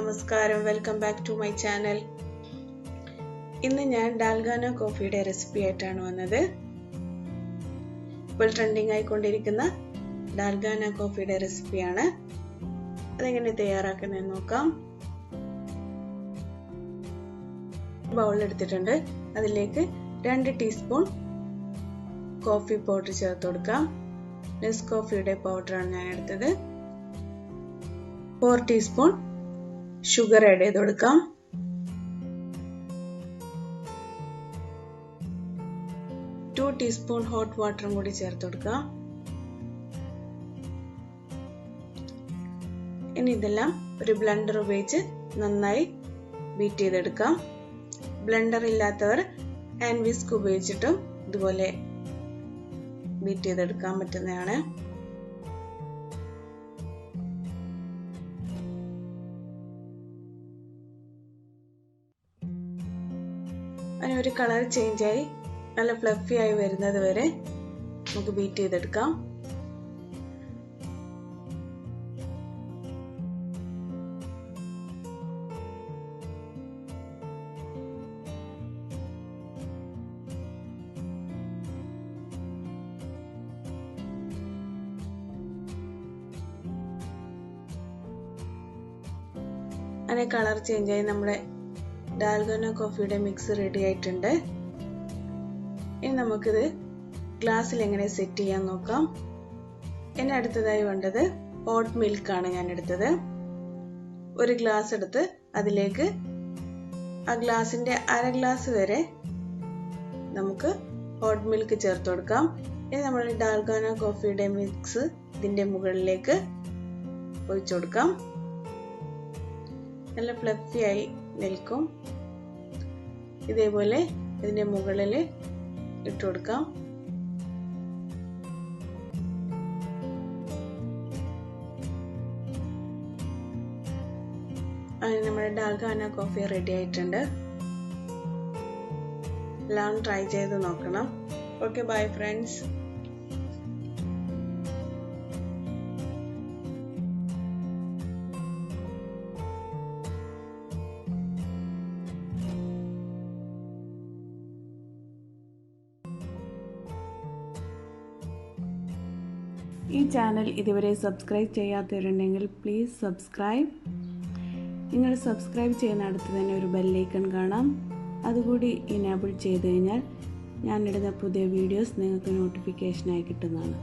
നമസ്കാരം, welcome back to my channel. ഇന്ന് ഞാൻ ഡാൽഗോന കോഫിയുടെ റെസിപ്പി ആയിട്ടാണ് വന്നത്. ഇപ്പോൾ ട്രെൻഡിങ് ആയിക്കൊണ്ടിരിക്കുന്ന ഡാൽഗോന കോഫിയുടെ റെസിപ്പിയാണ്. അതെങ്ങനെ തയ്യാറാക്കുന്നതെന്ന് നോക്കാം. ബൗൾ എടുത്തിട്ടുണ്ട്. അതിലേക്ക് 2 ടീസ്പൂൺ കോഫി പൗഡർ ചേർത്ത് കൊടുക്കാം. നെസ്കോഫിയുടെ പൗഡറാണ് ഞാൻ എടുത്തത്. 4 ടീസ്പൂൺ ഷുഗർ ആഡ് ചെയ്ത് കൊടുക്കാം. ടു ടീസ്പൂൺ ഹോട്ട് വാട്ടറും കൂടി ചേർത്ത് കൊടുക്കാം. ഇനി ഇതെല്ലാം ഒരു ബ്ലെൻഡർ ഉപയോഗിച്ച് നന്നായി ബീറ്റ് ചെയ്തെടുക്കാം. ബ്ലെൻഡർ ഇല്ലാത്തവർ ഹാൻഡ് വിസ്ക് ഉപയോഗിച്ചിട്ടും ഇതുപോലെ ബീറ്റ് ചെയ്തെടുക്കാൻ പറ്റുന്നതാണ്. അങ്ങനെ ഒരു കളർ ചേഞ്ച് ആയി നല്ല ഫ്ലഫി ആയി വരുന്നത് വരെ നമുക്ക് ബീറ്റ് ചെയ്തെടുക്കാം. അങ്ങനെ കളർ ചേഞ്ച് ആയി നമ്മുടെ ഡാൽഗോന കോഫിയുടെ മിക്സ് റെഡി ആയിട്ടുണ്ട്. ഇനി നമുക്കിത് ഗ്ലാസ്സിൽ എങ്ങനെ സെറ്റ് ചെയ്യാൻ നോക്കാം. ഇനി അടുത്തതായി വേണ്ടത് ഹോട്ട് മിൽക്കാണ് ഞാൻ എടുത്തത്. ഒരു ഗ്ലാസ് എടുത്ത് അതിലേക്ക് ആ ഗ്ലാസിന്റെ 1/2 ഗ്ലാസ് വരെ നമുക്ക് ഹോട്ട് മിൽക്ക് ചേർത്ത് കൊടുക്കാം. ഇനി നമ്മൾ ഡാൽഗോന കോഫിയുടെ മിക്സ് ഇതിന്റെ മുകളിലേക്ക് ഒഴിച്ചു കൊടുക്കാം. നല്ല ഫ്ലഫി ആയി നിൽക്കും. ഇതേപോലെ ഇതിന്റെ മുകളിൽ ഇട്ട് കൊടുക്കാം. അങ്ങനെ നമ്മുടെ ഡാൽഗോന കോഫി റെഡി ആയിട്ടുണ്ട്. എല്ലാം ട്രൈ ചെയ്ത് നോക്കണം. Okay, bye friends. ഈ ചാനൽ ഇതുവരെ സബ്സ്ക്രൈബ് ചെയ്യാത്തവരുണ്ടെങ്കിൽ പ്ലീസ് സബ്സ്ക്രൈബ്. നിങ്ങൾ സബ്സ്ക്രൈബ് ചെയ്യുന്ന അടുത്ത് തന്നെ ഒരു ബെല്ലൈക്കൺ കാണാം. അതുകൂടി ഇനേബിൾ ചെയ്ത് കഴിഞ്ഞാൽ ഞാനിടുന്ന പുതിയ വീഡിയോസ് നിങ്ങൾക്ക് നോട്ടിഫിക്കേഷനായി കിട്ടുന്നതാണ്.